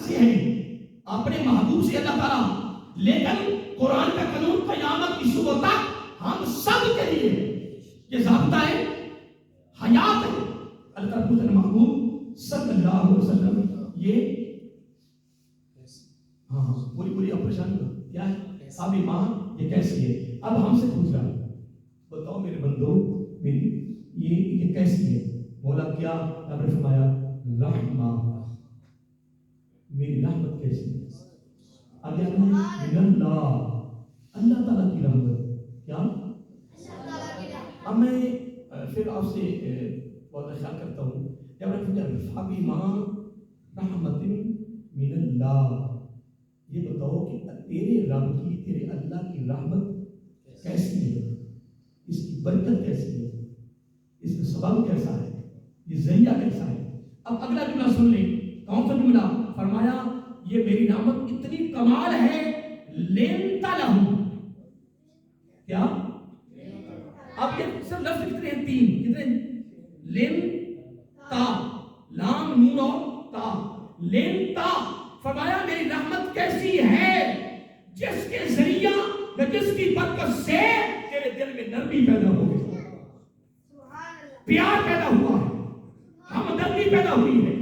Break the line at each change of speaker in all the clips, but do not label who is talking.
سے ہیں اپنے محبوب سے اللہ تعالیٰ، لیکن قرآن کا قانون قیامت کی صبح تک ہم سب کے لیے یہ ضابطہ ہے، حیات ہے۔ اللہ تعالیٰ پوچھتے ہیں محبوب صلی اللہ علیہ وسلم یہ بولی آپ پریشان ہو کیا ہے اب ایمان یہ کیسی ہے؟ اب ہم سے پوچھ رہا ہے بتاؤ میرے بندو میری یہ کیسی ہے؟ مولا کیا؟ آپ نے فرمایا رحمہ، میری رحمت کیسی ہے؟ آگے من اللہ، اللہ تعالیٰ کی رحمت کیا؟ اب میں پھر آپ سے بہت خیال کرتا ہوں جب میں پوچھا فبما رحمت من اللہ، یہ بتاؤ کہ تیرے رب کی، تیرے اللہ کی رحمت کیسی ہے؟ اس کی برکت کیسی ہے؟ اس کا سبب کیسا ہے؟ یہ ذریعہ کیسا ہے؟ اب اگلا جملہ سن لیں، کون سا جملہ؟ فرمایا یہ میری رحمت اتنی کمال ہے لینتا لہو، کیا؟ اب یہ سب لفظ کتنے ہیں؟ تین، کتنے؟ لین تا، لام نون اور تا، لین تا۔ فرمایا میری رحمت کیسی ہے جس کے ذریعہ یا جس کی برکت سے تیرے دل میں نرمی پیدا ہو گئی، پیار پیدا ہوا ہے، ہمدردی پیدا ہوئی ہے،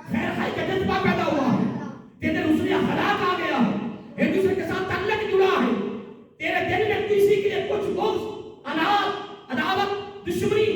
خیر خائی کا جذبہ پیدا ہوا ہے، تیرے دل حسن اخلاق آ گیا ہے، ایک دوسرے کے ساتھ تعلق جڑا ہے، تیرے دل میں کسی کے لیے کچھ بغض، اناد، عداوت، دشمنی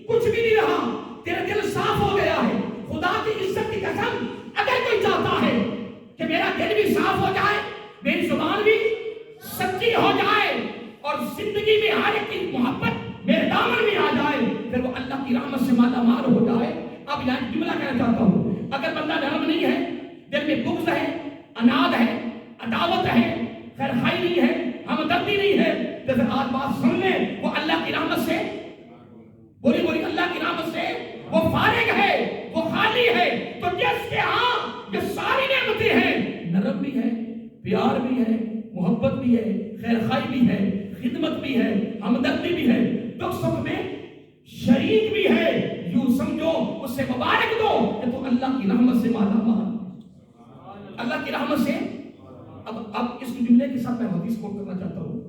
کچھ بھی نہیں رہا، تیرے دل صاف ہو گیا ہے۔ خدا کی عزت کی قسم اگر کوئی چاہتا ہے کہ میرا دل بھی صاف ہو جائے، میری زبان بھی سچی ہو جائے اور زندگی میں ہر ایک کی محبت میرے دامن میں آ جائے، پھر وہ اللہ کی رحمت سے مالا مال ہو جائے۔ اب یہاں جملہ کہنا چاہتا ہوں، اگر بندہ نرم نہیں ہے، دل میں بغض ہے، اناد ہے، عداوت ہے، خیر خائی نہیں ہے، ہمدردی نہیں ہے، تو پھر آج بات سن لیں، وہ اللہ کی رحمت سے، بولی اللہ کی رحمت سے وہ فارغ ہے، وہ خالی ہے۔ تو جس کے ہاں یہ ساری نعمتیں ہیں، نرم بھی ہے، پیار بھی ہے، محبت بھی ہے، خیر خائی بھی ہے، خدمت بھی ہے، ہمدردی بھی ہے، دکھ سکھ میں شریک بھی ہے، یوں سمجھو اس سے مبارک دو کہ تو اللہ کی رحمت سے مالا مال، اللہ کی رحمت سے۔ اب اس جملے کے ساتھ میں حدیث کوٹ کرنا چاہتا ہوں۔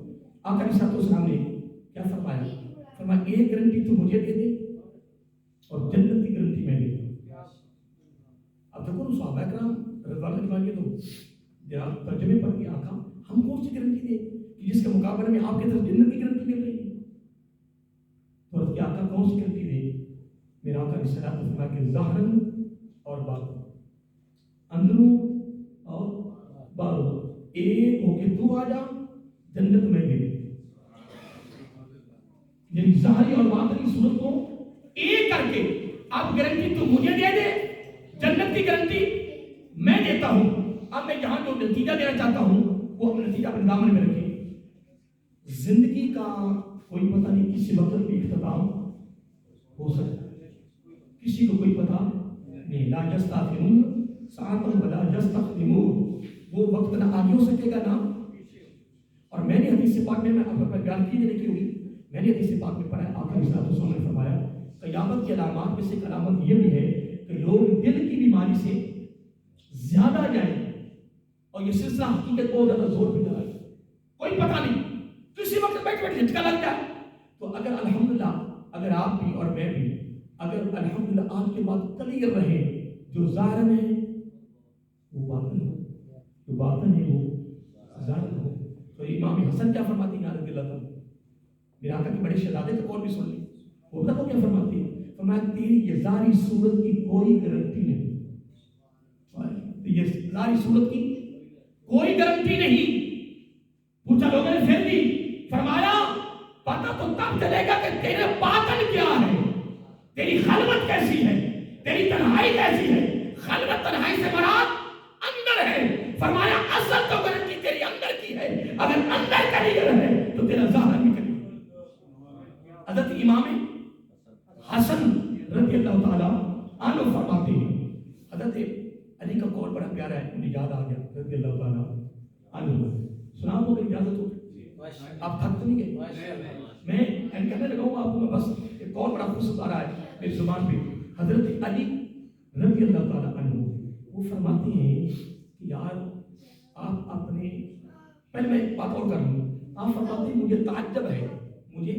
آقا علیہ السلام نے کیا فرمایا؟ فرمایا ایک گارنٹی تو مجھے دے دے اور جنت کی گارنٹی میں دے دوں۔ اب دیکھو صحابہ کرام رضوان اللہ علیہ تو جناب ترجمے پر کہ آقا ہم کون سی گارنٹی دیں کہ جس کے مقابلے میں آپ کی طرف جنت کی گارنٹی مل رہی ہے؟ تو کہ آقا کون سی گارنٹی دیں؟ میرا آقا علیہ السلام نے فرمایا کہ ظاہراً اور باطن، اندروں اور باہروں، ایک ہو کے تو آ جا جنت میں دے دے، یعنی ظاہری اور باطنی صورت کو ایک کر کے آپ گارنٹی تو مجھے دے دے، جنت کی گارنٹی میں دیتا ہوں۔ اب میں یہاں جو نتیجہ دینا چاہتا ہوں وہ اپنا نتیجہ اپنے دامن میں رکھیں۔ زندگی کا کوئی پتہ نہیں کسی وقت بھی اختتام ہو سکتا ہے، کسی کو کوئی پتہ نہیں، لا یستاخرون ساعۃ ولا یستقدمون، وہ وقت نہ آگے ہو سکے گا نہ۔ اور میں نے حدیث پاک میں آپ پر بیان کی نہیں ہوئی، میں نے حدیث پاک میں پڑھا، آقا علیہ السلام نے فرمایا قیامت کی علامات میں سے علامت یہ بھی ہے کہ لوگ دل کی بیماری سے زیادہ جائیں اور یہ سلسلہ حقیقت بہت زیادہ زور پہ جائے، کوئی پتہ نہیں کسی وقت بیٹھ جھٹکا لگ جائے۔ تو اگر الحمدللہ اگر آپ بھی اور میں بھی اگر الحمدللہ آج کے بعد کلیئر رہے، جو ظاہر ہے وہ باطن ہو، جو باطن ہے وہ ظاہر ہو۔ تو امام حسن کیا فرماتی ہیں رضی اللہ تعالیٰ، میرے آقا کے بڑے شہزادے کا قول بھی سن لی، وہ کیا فرماتی ہے؟ فرمایا تیری یہ ظاہری صورت کی کوئی گارنٹی نہیں، یہ ظاہری صورت کی کوئی گارنٹی نہیں۔ پوچھا لوگوں نے پھر بھی، فرمایا پتہ تو تب چلے گا کہ تیرے باطن کیا ہے، تیری خلوت کیسی ہے، تیری تنہائی کیسی ہے۔ خلوت تنہائی سے مراد اندر ہے، فرمایا اصل تو گارنٹی تیری اندر کی ہے، اگر اندر کلیئر ہے تو تیرا ظاہر بھی کلیئر۔ حضرت امام حسن رضی اللہ تعالیٰ عنہ فرماتے ہیں، حضرت علی کا قول بڑا پیارا ہے، مجھے یاد آ گیا رضی اللہ تعالیٰ عنہ، سنا ہوگا اجازت ہو؟ آپ تھک تو نہیں گئے؟ میں کہنے لگا ہوں آپ کو، میں بس ایک قول بڑا خوشبو آ رہا ہے میری زبان پہ۔ حضرت علی رضی اللہ تعالیٰ عنہ وہ فرماتے ہیں کہ یار آپ اپنے، پہلے میں ایک بات اور کر لوں. آپ فرماتے ہیں مجھے تعجب ہے، مجھے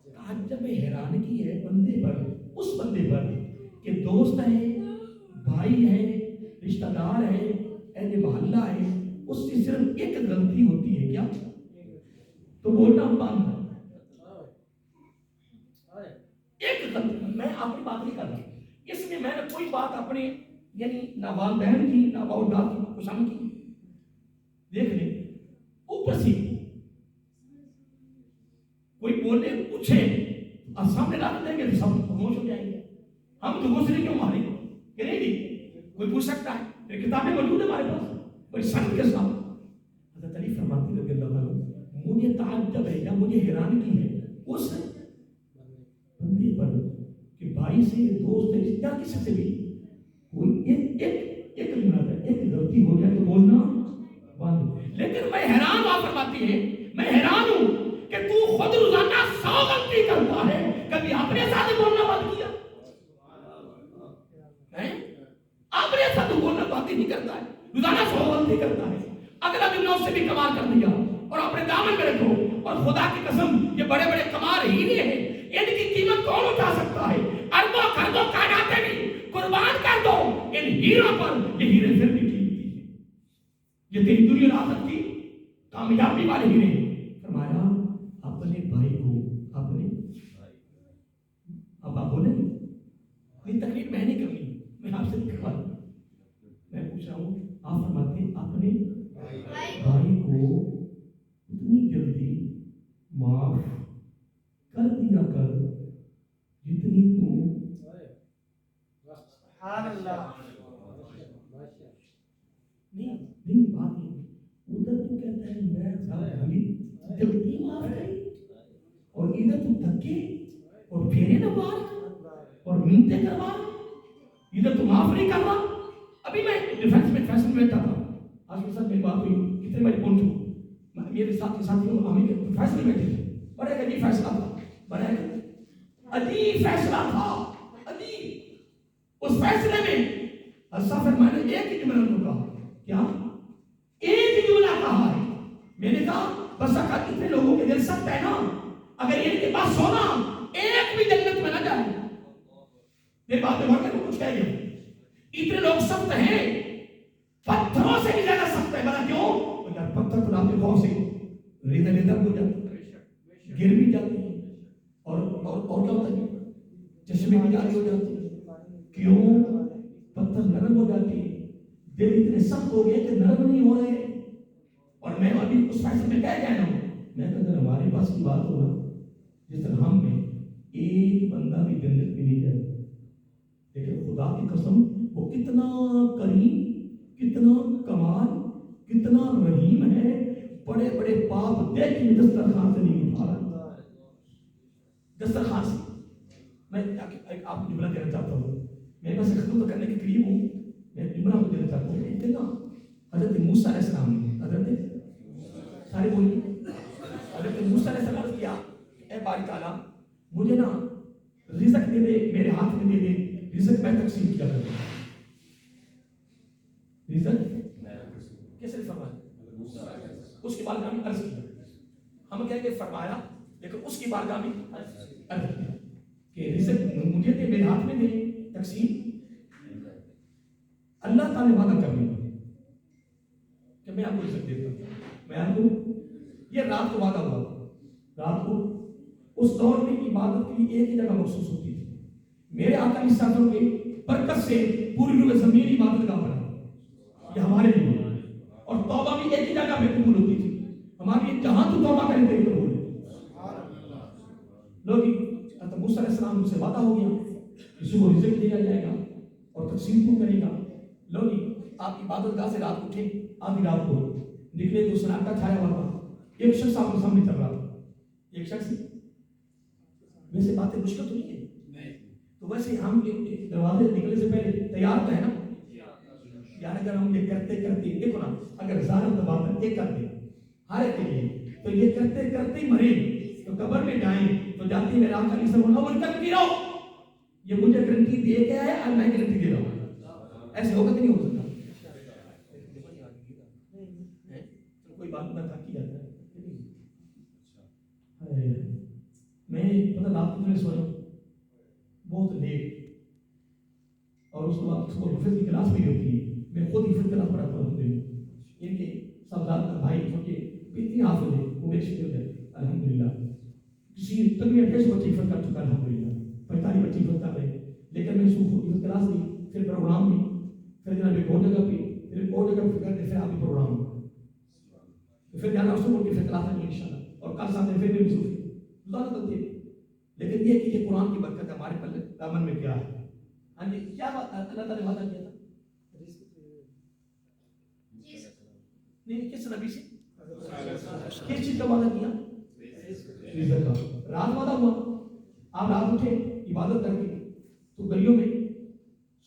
تعجب حیرانگی ہے بندے پر، اس بندے پر کہ دوست ہے، بھائی ہے، رشتہ دار ہے، اہل محلہ ہے، اس کی صرف ایک غلطی ہوتی ہے. کیا؟ تو بولنا بند. ایک غلطی. میں اپنی بات نہیں کر رہا، اس میں میں نے کوئی بات اپنے یعنی نہ والدین کی نہ اولاد کی پسند کی. دیکھ لیں اوپر سے کوئی بولے پوچھے اور سامنے لا دیں گے تو سب خاموش ہو جائیں گے. ہم تو دوسرے کیوں ماریں گے کہ نہیں نہیں کوئی پوچھ سکتا ہے. میری کتابیں موجود ہے ہمارے پاس بڑی سخت کے ساتھ. حضرت علی فرماتے رضی اللہ عنہ مجھے تعجب ہے یا مجھے حیرانگی ہے اس بندے پر کہ بھائی سے دوست ہے یا کسی سے بھی کوئی ایک غلطی ہو جائے تو بولنا بند. لیکن میں حیران ہوں، فرماتی ہے میں حیران ہوں کہ تو خود روزانہ 100 غلطی کرتا ہے، کبھی اپنے ساتھ بولنا بند کیا؟ اپنے ساتھ بولنا بند نہیں کرتا ہے، روزانہ 100 غلطی کرتا ہے. اگلا دن اس سے بھی کمال کر دیا اور اپنے دامن میں رکھو. اور خدا کی قسم یہ بڑے بڑے کمال ہیرے ہیں، ان کی قیمت کون اٹھا سکتا ہے؟ اربوں خربوں کائناتیں بھی قربان کر دو ان ہیروں پر، یہ ہیرے پھر بھی قیمتی ہیں. یہ تیری دنیا آخرت کی کامیابی والے ہیرے ہیں. فرمایا اپنے بھائی کو اپنے اب آپ بولیں کوئی تکلیف میں نہیں کرنی، میں آپ سے نہیں کروا، میں پوچھ رہا ہوں. آپ فرماتے ہیں اپنے بھائی کو اتنی جلدی معاف کر دیا کر جتنی تو نہیں بات نہیں. ادھر تو کہتا ہے میں جلدی معاف کری اور ادھر تو دھکے اور پھیرے نہ مار اور منتیں کروا. ادھر تو معاف نہیں کر رہا. ابھی میں ڈیفینس میں فیصل میں بیٹھا تھا، آج کے ساتھ میری بات ہوئی کتنے بجے پہنچوں، میرے ساتھ ساتھیوں ہمیں فیصلے بیٹھے تھے. بڑے عجیب فیصلہ تھا، بڑے عجیب فیصلہ تھا، عجیب. اس فیصلے میں پھر میں نے ایک ہی جملہ کو کہا. کیا؟ ایک ہی جملہ کہا ہے. میں نے کہا بس اگر اتنے لوگوں کے دل سخت ہے نا، اگر ان کے پاس سونا ایک بھی جنت میں نہ جائے. میری بات میں بڑھ کے کچھ کہہ گیا. اتنے لوگ سخت ہیں، پتھروں سے بھی زیادہ سخت ہے. بنا کیوں؟ پتھر خدا کے خوف سے ریزہ ریزہ ہو جاتے ہیں، گر بھی جاتے ہیں اور کیا ہوتا ہے چشمے بھی جاری ہو جاتے ہیں. کیوں؟ پتھر نرم ہو جاتے ہیں. دل اتنے سخت ہو گئے کہ نرم نہیں ہو رہے. اور میں ابھی اس فیصلے میں کہہ گیا ہوں، میں کہ اگر ہمارے پاس کی بات ہوگا جس طرح ہم میں ایک بندہ بھی جنت میں نہیں جائے. لیکن خدا کی قسم وہ کتنا کریم، کتنا کمال، کتنا رحیم ہے. بڑے بڑے پاپ دیکھ کے دسترخوان سے نہیں اٹھا رہا. دسترخوان سے میں آپ کو جملہ دینا چاہتا ہوں. میں بس ختم کرنے کے قریب ہوں. میں جملہ کو دینا چاہتا ہوں. اتنا حضرت موسیٰ علیہ السلام نے سارے بولیے حضرت موسیٰ علیہ السلام نے کیا، اے باری تعالیٰ مجھے نا رزق دے دے، میرے ہاتھ میں دے دے، رزق میں تقسیم کیا کروں. رزق کس نے فرمایا؟ اس کی بارگاہ میں عرض کیا. ہم کہیں گے فرمایا، لیکن اس کی بارگاہ میں عرض کیا کہ رزق مجھے دے، میرے ہاتھ میں دے، تقسیم. اللہ تعالیٰ وعدہ کر لیا کہ میں آپ کو رزق دیتا ہوں. میں آپ کو یہ رات کو وعدہ ہوا. رات کو اس دور میں عبادت کے لیے ایک ہی جگہ مخصوص ہوتی تھی. میرے آقا علیہ السلام کے برکت سے پوری روح زمین عبادت کا بنا یہ ہمارے لیے. اور توبہ بھی ایک ہی جگہ پہ قبول ہوتی تھی ہماری. جہاں تو توبہ کریں گے قبول ہے. لوگ موسیٰ علیہ السلام سے وعدہ ہو گیا کسی کو رزق دیا جائے گا اور تقسیم کو کرے گا. لوگ آپ عبادت گاہ سے رات اٹھے، آدھی رات کو نکلے تو سناٹا چھایا ہوا تھا. ایک شخص آپ کے سامنے چل رہا تھا. ایک شخص ویسے باتیں مشکل تو نہیں ہے، تو ویسے ہم دروازے نکلنے سے پہلے تیار تو ہے نا یار. اگر ہم یہ کرتے کرتے دیکھو نا، اگر ظالم دباتا یہ کرتے ہر ایک کے لیے تو یہ کرتے کرتے ہی مرے تو قبر میں جائیں تو جاتی میرے آقا علیہ السلام ان کا کی رہو. یہ مجھے گارنٹی دے کے آیا اور میں گارنٹی دے رہا ہوں. ایسے ہوگا کہ نہیں ہو سکتا؟ بعد میں تھک جاتا ہے. میں پتہ رات میں سویا بہت لیٹ, اور اس کے بعد صبح حفظ کی کلاس بھی ہوتی ہے. میں خود حفظ کلاس پڑھاتا ہوں. ان کے صاحبزاد بھائی چھوٹے اتنی حافظ ہے, وہ میرے شکر ہے الحمدللہ. کسی تقریباً 6 بچے حفظ کر چکا الحمدللہ, 45 بچے حفظ کر رہے. لیکن میں حفظ کلاس دی, پھر پروگرام میں, پھر جناب ایک اور جگہ پہ, پھر ایک اور جگہ پہ, پھر آپ پروگرام, پھر جانا صبح کی پھر کلاس ہے انشاءاللہ, اور کل ساتھ پھر بھی صبح گزارا کرتے. لیکن یہ کہ یہ قرآن کی برکت ہمارے پلے دامن میں کیا ہے. ہاں جی, کیا بات اللہ تعالیٰ نے وعدہ کیا تھا نہیں, کس نبی سے کس چیز کا وعدہ کیا؟ رزق کا. رات وعدہ ہوا, آپ رات اٹھے عبادت کر کے تو گلیوں میں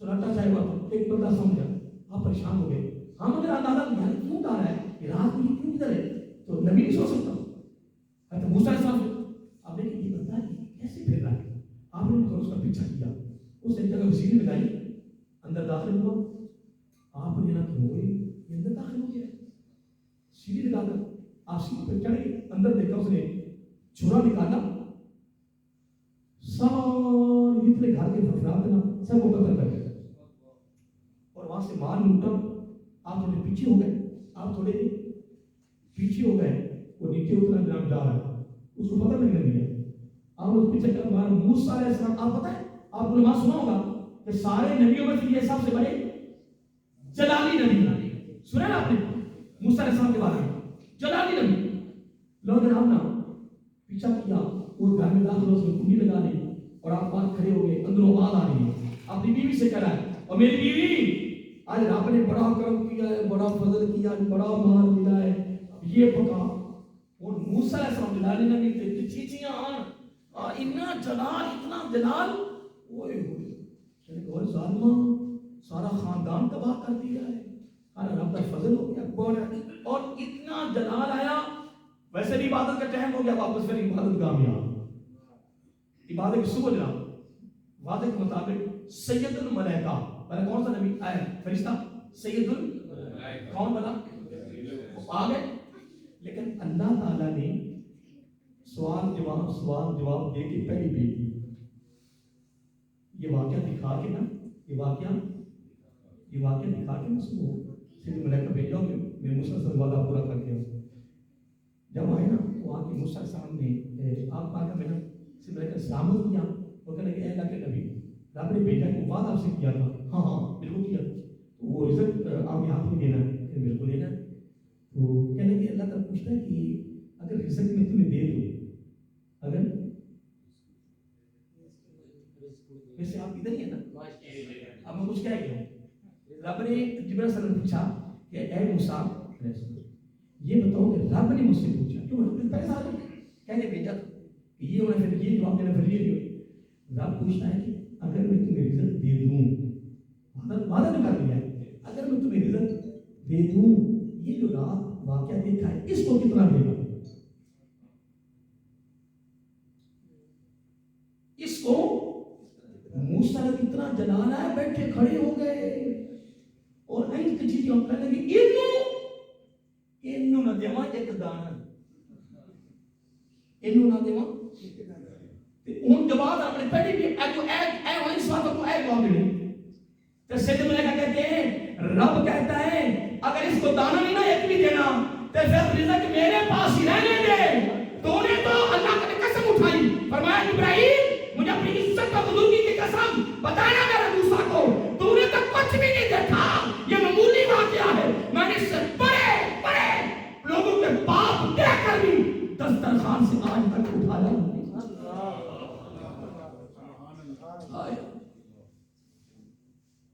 سناٹا چھایا ہوا تھا. ایک بندہ سمجھا, آپ پریشان ہو گئے. ہم اگر اندازہ کیا کیوں کہا رہا ہے کہ رات میں کیوں ادھر ہے, تو نبی نہیں سو سکتا. حضرت موسیٰ علیہ السلام آپ نے یہ بندہ کیسے پھر رہا ہے, آپ نے اس کا پیچھا کیا, اس نے جگہ سیڑھی لگائی, اندر داخل ہوا. آپ نے نہ کہ ہوئے یہ اندر داخل ہو گیا, سیڑھی لگا کر آپ سیڑھی پر چڑھے, اندر دیکھا اس نے چھرا نکالا, سارے اتنے گھر کے افراد نا سب کو قتل کر دیا, اور وہاں سے مال لوٹا. آپ تھوڑے پیچھے ہو گئے, آپ تھوڑے پیچھے ہو گئے, وہ نیچے اتنا جناب جا رہا ہے, اس کو پتہ نہیں دیا. آپ اس پیچھے کر مار موسیٰ علیہ السلام. آپ پتہ ہے, آپ نے وہاں سنا ہوگا کہ سارے نبیوں میں سے یہ سب سے بڑے جلالی نبی, سنا نا آپ نے موسیٰ علیہ السلام کے بارے میں, جلالی نبی. لوگوں نے آپ نا پیچھا کیا, وہ گھر میں داخل اس میں کنڈی لگا لی, اور آپ باہر کھڑے ہو گئے. اندروں آواز آ رہی ہے, اپنی بیوی سے کہہ رہا ہے, اور میری بیوی آج رب نے بڑا کرم کیا ہے, بڑا فضل کیا ہے, بڑا مال ملا ہے, یہ پکا. اور موسیٰ علیہ السلام جلالی نبی تھے, چیچیاں اتنا جلال, اتنا جلال, اوئے ہوئے اور ظالمہ سارا خاندان تباہ کر دیا ہے. رب کا فضل ہو گیا بڑا, اور اتنا جلال آیا. ویسے بھی عبادت کا ٹائم ہو گیا, واپس پھر عبادت کامیاب. عبادت کی صبح جناب وعدے کے مطابق سید الملائکہ بنا. کون سا نبی آیا فرشتہ سید الملائکہ, کون بنا آ گئے. لیکن اللہ تعالیٰ نے سوال جواب دے کے پہلی بھیج دی. یہ واقعہ دکھا کے نا, یہ واقعہ دکھا کے نا اس کو سید ملائکہ بھیجا کہ میں موسیٰ سے وعدہ پورا کر کے. جب آئے نا تو آ کے موسیٰ صاحب نے آپ آ کر میں نے سید ملائکہ سلامت کیا. وہ کہنے کہ اے اللہ کے نبی, رب نے بھیجا کہ وعدہ آپ سے کیا تھا. ہاں ہاں بالکل کیا. تو وہ رزق آپ کے ہاتھ میں دینا ہے, بالکل لینا ہے. تو کہنے کہ اللہ تعالیٰ پوچھتا ہے کہ اگر رزق میں تمہیں دے دوں, اگر ویسے آپ ادھر ہی ہے نا, اب میں کچھ کہہ گیا. رب نے جبرائیل صلی اللہ علیہ وسلم پوچھا کہ اے موسیٰ یہ بتاؤ کہ رب نے مجھ سے پوچھا کیوں پیسہ آ گیا, کہنے بھیجا تھا کہ یہ ہونا, پھر یہ جواب دینا, پھر یہ. رب پوچھتا ہے کہ اگر میں تمہیں رزق دے دوں, وعدہ نہیں کر دیا ہے, اگر میں تمہیں رزق دے دوں, یہ جو رات واقعہ دیکھا ہے اس کو کتنا دے گا, اس کو. موسیٰ نے اتنا جلال ہے, بیٹھے کھڑے ہو گئے, اور این کی چیزیں ہم کہنے لگے اینو نہ دیواں ایک دانا, اینو نہ دیواں. ان جواب اپنے پہلے بھی اے وہ اس بات کو اے جواب دے. تو سید ملائکہ کہتے ہیں, رب کہتا ہے اگر اس کو دانا نہیں نا ایک بھی دینا تو پھر رزق میرے پاس ہی رہنے دے. تو نے تو اللہ کی قسم اٹھائی, فرمایا ابراہیم مجھے اپنی عزت اور بزرگی کی قسم بتانا میرے موسیٰ کو, تو نے تو کچھ بھی نہیں دیکھا, یہ معمولی واقعہ ہے. میں نے اس سے بڑے لوگوں کے باپ دے کر بھی دسترخوان سے آج